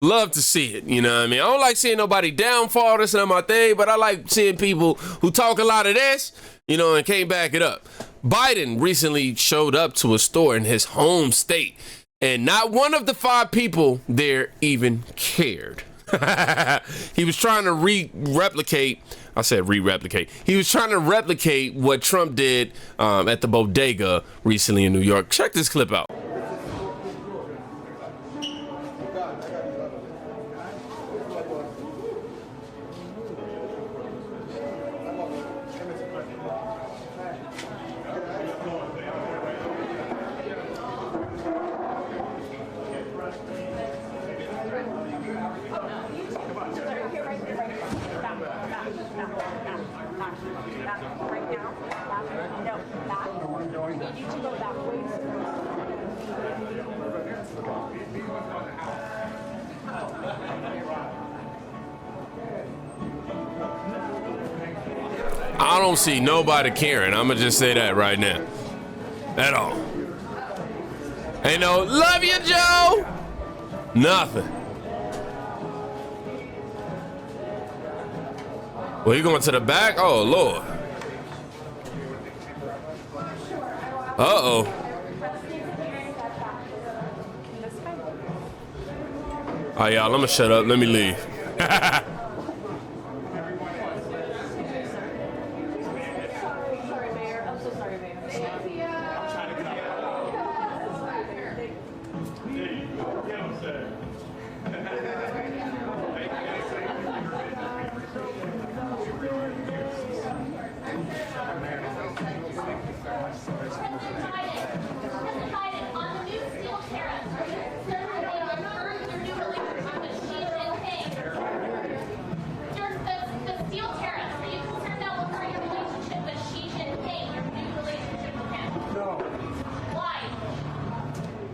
Love to see it, you know what I mean? I don't like seeing nobody downfall. That's not my thing, but I like seeing people who talk a lot of this, you know, and can't back it up. Biden recently showed up to a store in his home state, and not one of the 5 people there even cared. He was trying to replicate. He was trying to replicate what Trump did at the bodega recently in New York. Check this clip out. I don't see nobody caring. I'm gonna just say that right now. At all. Ain't no love you, Joe. Nothing. Well, you going to the back? Oh, Lord. Uh-oh. All right, y'all, I'm gonna shut up. Let me leave.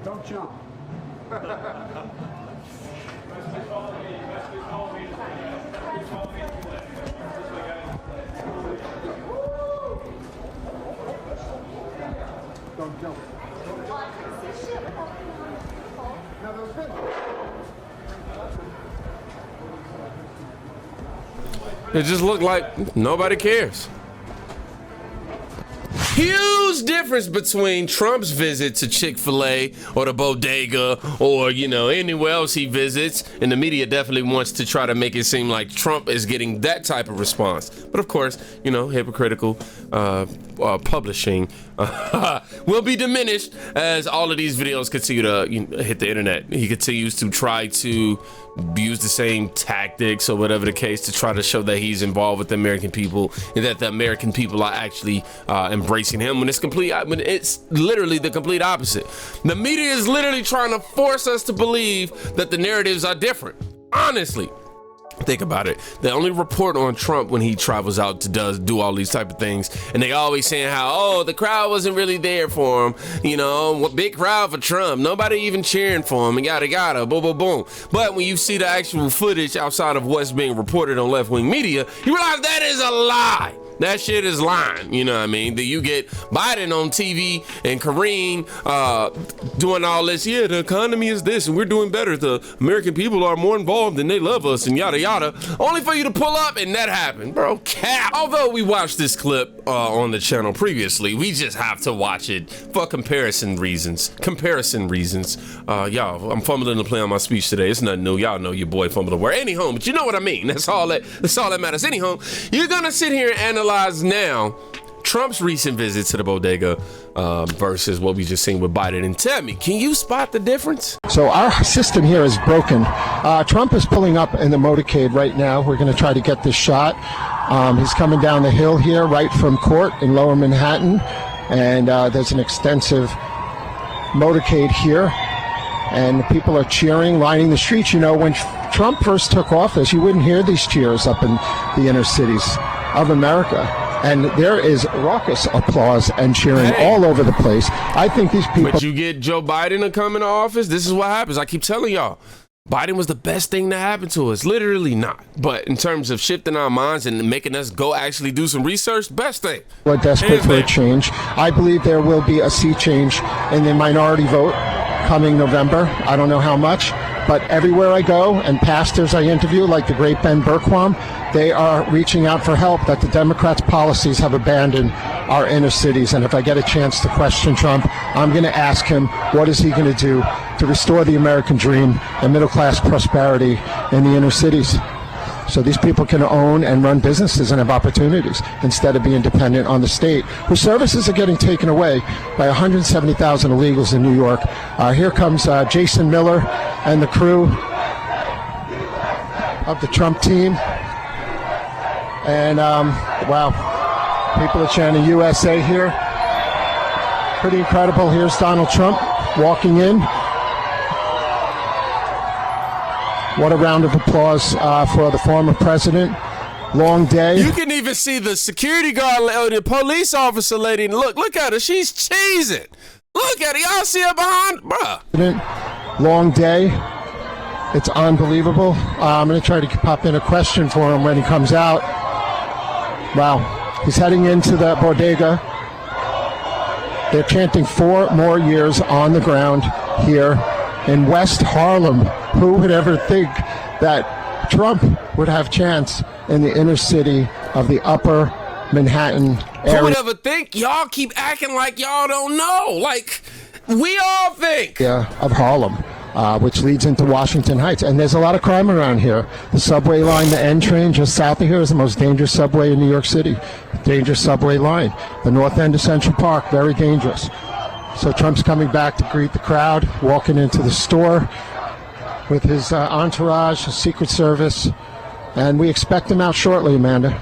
Don't jump. Don't jump. It just looked like nobody cares. Huge difference between Trump's visit to Chick-fil-A or the bodega or, you know, anywhere else he visits. And the media definitely wants to try to make it seem like Trump is getting that type of response. But of course, you know, hypocritical publishing will be diminished as all of these videos continue to hit the internet. He continues to try to use the same tactics or whatever the case to try to show that he's involved with the American people and that the American people are actually embracing him when it's literally the complete opposite. The media is literally trying to force us to believe that the narratives are different. Honestly. Think about it. They only report on Trump when he travels out to do all these type of things, and they always saying how, oh, the crowd wasn't really there for him, you know, big crowd for Trump, nobody even cheering for him, and yada boom boom boom. But when you see the actual footage outside of what's being reported on left-wing media, you realize that is a lie. That shit is lying, you know what I mean? That you get Biden on TV and Kareem doing all this, yeah, the economy is this and we're doing better. The American people are more involved and they love us and yada yada. Only for you to pull up and that happened, bro. Cap. Although we watched this clip on the channel previously, we just have to watch it for comparison reasons. Y'all, I'm fumbling to play on my speech today. It's nothing new. Y'all know your boy fumbled the word. Anyhow, but you know what I mean. That's all that matters. Anyhow, you're gonna sit here and analyze now Trump's recent visit to the bodega versus what we just seen with Biden. And tell me, can you spot the difference? So our system here is broken. Trump is pulling up in the motorcade right now. We're going to try to get this shot. He's coming down the hill here right from court in Lower Manhattan. And there's an extensive motorcade here. And people are cheering, lining the streets. You know, when Trump first took office, you wouldn't hear these cheers up in the inner cities of America. And there is raucous applause and cheering all over the place. I think these people... But you get Joe Biden to come into office, this is what happens. I keep telling y'all, Biden was the best thing to happen to us. Literally not. But in terms of shifting our minds and making us go actually do some research, best thing. We're desperate for a change. I believe there will be a sea change in the minority vote coming November. I don't know how much, But everywhere I go, and pastors I interview, like the great Ben Berquam, they are reaching out for help that the Democrats' policies have abandoned our inner cities. And if I get a chance to question Trump, I'm going to ask him, what is he going to do to restore the American dream and middle-class prosperity in the inner cities, so these people can own and run businesses and have opportunities instead of being dependent on the state, whose services are getting taken away by 170,000 illegals in New York. Here comes Jason Miller and the crew of the Trump team. And, wow, people are chanting USA here. Pretty incredible. Here's Donald Trump walking in. What a round of applause for the former president. Long day. You can even see the security guard or the police officer lady. Look at her. She's cheesing. Look at her. Y'all see her behind? Bruh. Long day. It's unbelievable. I'm going to try to pop in a question for him when he comes out. Wow. He's heading into the bodega. They're chanting 4 more years on the ground here in West Harlem. Who would ever think that Trump would have chance in the inner city of the upper Manhattan area? Who would ever think? Y'all keep acting like y'all don't know. Like, we all think. Of Harlem, which leads into Washington Heights. And there's a lot of crime around here. The subway line, the N train just south of here is the most dangerous subway in New York City. Dangerous subway line. The north end of Central Park, very dangerous. So Trump's coming back to greet the crowd, walking into the store with his entourage, his Secret Service, and we expect him out shortly, Amanda.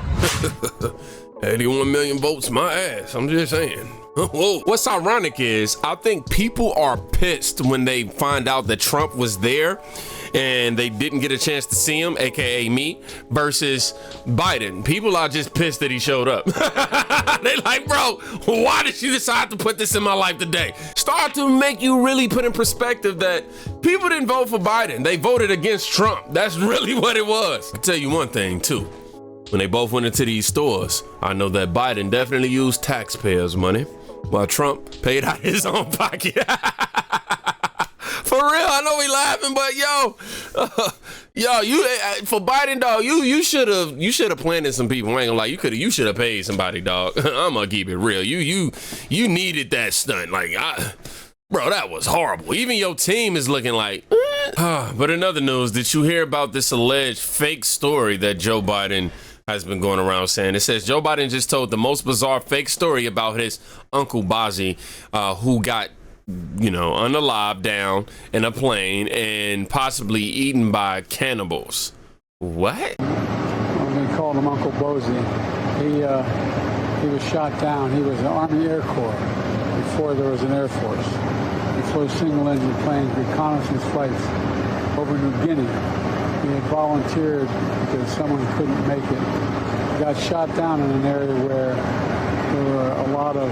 81 million votes, my ass. I'm just saying. Whoa. What's ironic is I think people are pissed when they find out that Trump was there and they didn't get a chance to see him, aka me, versus Biden. People are just pissed that he showed up. They like, bro, why did you decide to put this in my life today? Start to make you really put in perspective that people didn't vote for Biden. They voted against Trump. That's really what it was. I'll tell you one thing too. When they both went into these stores, I know that Biden definitely used taxpayers' money while Trump paid out his own pocket. For real, I know we laughing, but yo, you for Biden, dog, you should have planted some people. I ain't gonna lie, you should have paid somebody, dog. I'm gonna keep it real. You needed that stunt, like, bro, that was horrible. Even your team is looking like. But in other news, did you hear about this alleged fake story that Joe Biden has been going around saying? It says Joe Biden just told the most bizarre fake story about his uncle Bazzi, who got, unalived down in a plane and possibly eaten by cannibals. What? They called him Uncle Bozy. He was shot down. He was an Army Air Corps before there was an Air Force. He flew single-engine planes, reconnaissance flights over New Guinea. He had volunteered because someone couldn't make it. He got shot down in an area where there were a lot of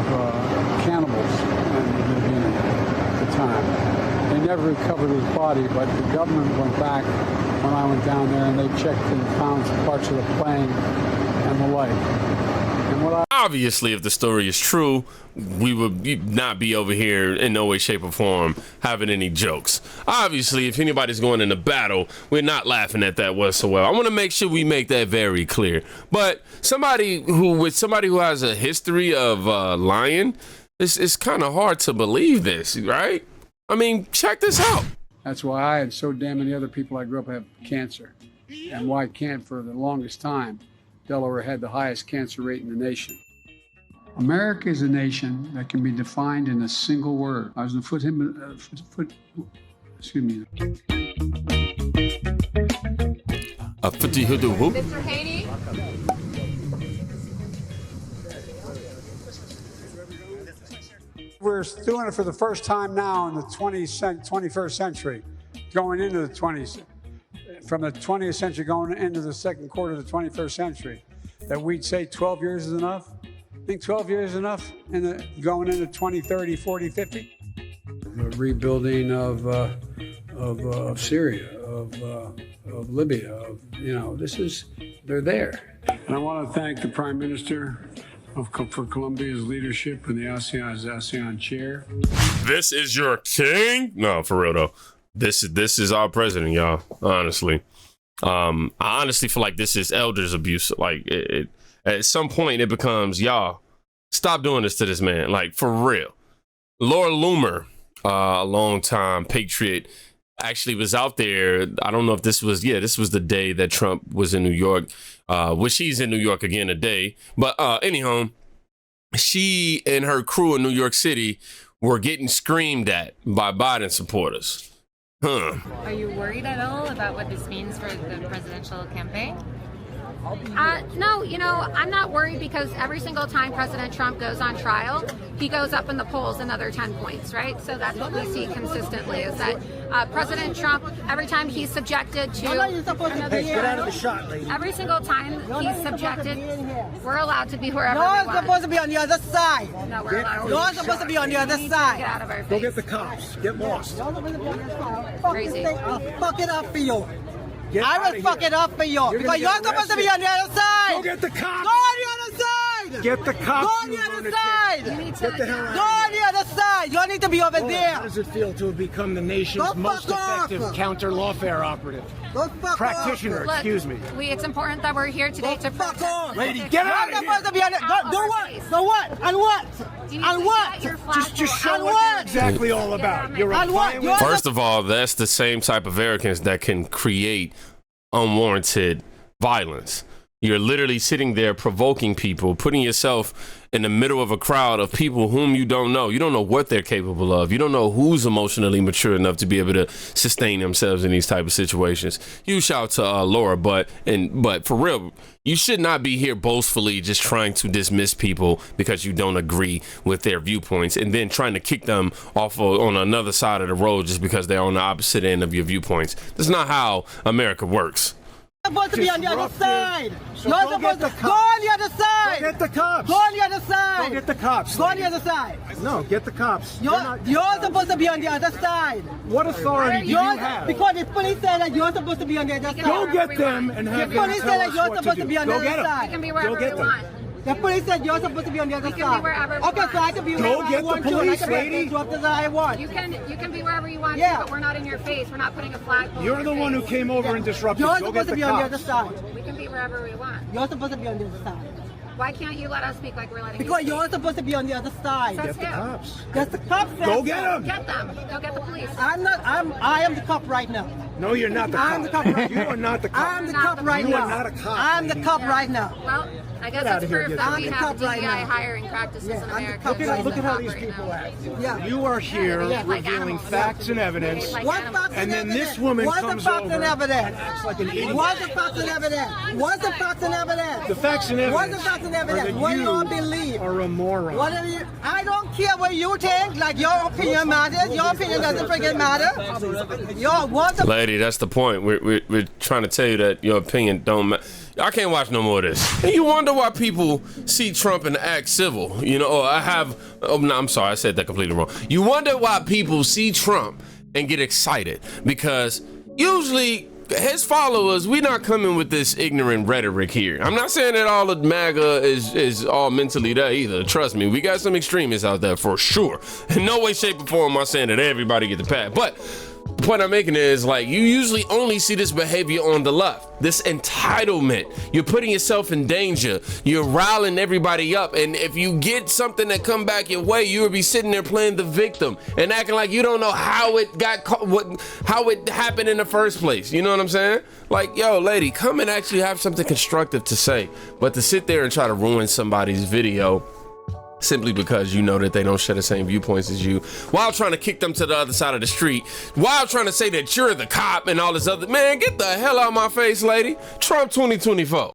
cannibals in New Guinea at the time. They never recovered his body, but the government went back when I went down there and they checked and found some parts of the plane and the like. And obviously, if the story is true, we would not be over here in no way, shape, or form having any jokes. Obviously, if anybody's going into battle, we're not laughing at that whatsoever. I want to make sure we make that very clear. But somebody who has a history of lying, it's kind of hard to believe this, right? I mean, check this out. That's why I and so damn many other people I grew up have cancer, and why can't for the longest time. Delaware had the highest cancer rate in the nation. America is a nation that can be defined in a single word. I was going to excuse me. Mr. Haney? We're doing it for the first time now in the 21st century, going into the 20th. From the 20th century going into the second quarter of the 21st century, that we'd say 12 years is enough. I think 12 years is enough going into 20, 30, 40, 50. The rebuilding of Syria, of Libya, they're there. And I want to thank the Prime Minister for Colombia's leadership and the ASEAN chair. This is your king? No, for real though. This is our president, y'all. Honestly, I honestly feel like this is elders abuse. Like at some point, it becomes y'all stop doing this to this man. Like for real. Laura Loomer, a longtime patriot, actually was out there. I don't know if this was the day that Trump was in New York. Which he's in New York again today. But anyhow, she and her crew in New York City were getting screamed at by Biden supporters. Are you worried at all about what this means for the presidential campaign? No, I'm not worried because every single time President Trump goes on trial, he goes up in the polls another 10 points, right? So that's what we see consistently is that President Trump, every time he's subjected to Get out of the shot, lady. every single time he's subjected, we're allowed to be wherever You're we want. supposed to be on the other side. No, we're allowed You're supposed to be on the other Get side. out of our Go face. get the cops. Get lost. Crazy. I'll fuck it up for you. Get I outta will fuck here. it up for you You're because gonna you're get supposed to be on the other side. Go get the cops. Go on the other side. Get the cops. Go on the you other lunatic. side. Get the hell out Go of on the other side. You need to be over here. there. How does it feel to have become the nation's Go most fuck off. effective counter-lawfare operative? Go fuck Practitioner, Look, excuse me. it's important that we're here today to Fuck protest. off. Lady, get out of You're here. supposed to be on the Out do of our what? face. Do what? And what? Do you And think what? that your flag Just show And what what? you're exactly all about. You're And what? applying You're- First of all, that's the same type of arrogance that can create unwarranted violence. You're literally sitting there provoking people, putting yourself in the middle of a crowd of people whom you don't know. You don't know what they're capable of. You don't know who's emotionally mature enough to be able to sustain themselves in these type of situations. You shout to Laura, but for real, you should not be here boastfully just trying to dismiss people because you don't agree with their viewpoints and then trying to kick them off on another side of the road just because they're on the opposite end of your viewpoints. That's not how America works. You're supposed to be on the other Disruptive. side. So You're go get supposed the to cops. go on the other Go side. get the cops. Go on the other side. Go get the cops. Go on the other side. No, get the cops. You're supposed to be on the other side. What authority do you have? Because the police said that you're supposed to be on the other Go Go side. get them and have The them police tell said that us you're what supposed to to do. be on the Go other get them. side. We can be Go wherever get we them. want. The police said you're supposed to be on the other We can side. be wherever we Okay, so I want. can be Go wherever I get the want to. I police, can be lady. disruptive as I want. You can be wherever you want Yeah. to, but we're not in your face. We're not putting a flag. You're the one who came over and disrupted. You're Go get supposed to the be on the other cops. side. We can be wherever we want. You're supposed to be on the other side. Why can't you let us speak like we're letting Because you you're speak? supposed to be on the other side. That's Get the him. cops. That's the cop. Go get them. Get them. Go get the police. I am the cop right now. No, you're not the cop. I'm the cop right You now. are not the cop. I'm the Not cop the right You now. are not a cop, I'm the lady. cop right now. Well, I guess Get outta it's here, proof get that out. we I'm the have cop right DEI now. hiring practices Yeah, in I'm the America. cop. Look at how these right people now. act. Yeah. You are here Yeah, like revealing animals. facts and evidence. Like What animals. facts And then evidence? this woman What's comes the facts over and evidence? and acts like an idiot. What's the facts and evidence? What's the facts and evidence? The facts and What's evidence the facts and are evidence? that What do you all you believe? are a moron. Whatever you, I don't care what you think. Like your opinion matters. Your opinion doesn't freaking matter. What's the Lady, that's the point. We're trying to tell you that your opinion don't matter. I can't watch no more of this. And you wonder why people see Trump and act civil. I'm sorry, I said that completely wrong. You wonder why people see Trump and get excited because usually his followers, we're not coming with this ignorant rhetoric here. I'm not saying that all of MAGA is all mentally there either. Trust me, we got some extremists out there for sure. In no way, shape, or form am I saying that everybody get the pass. But the point I'm making is like you usually only see this behavior on the left. This entitlement. You're putting yourself in danger. You're riling everybody up. And if you get something that come back your way, you'll be sitting there playing the victim and acting like you don't know how it got caught, how it happened in the first place. You know what I'm saying? Like, yo, lady, come and actually have something constructive to say. But to sit there and try to ruin somebody's video simply because you know that they don't share the same viewpoints as you, while trying to kick them to the other side of the street, while trying to say that you're the cop and all this other, man, get the hell out of my face, lady. Trump 2024.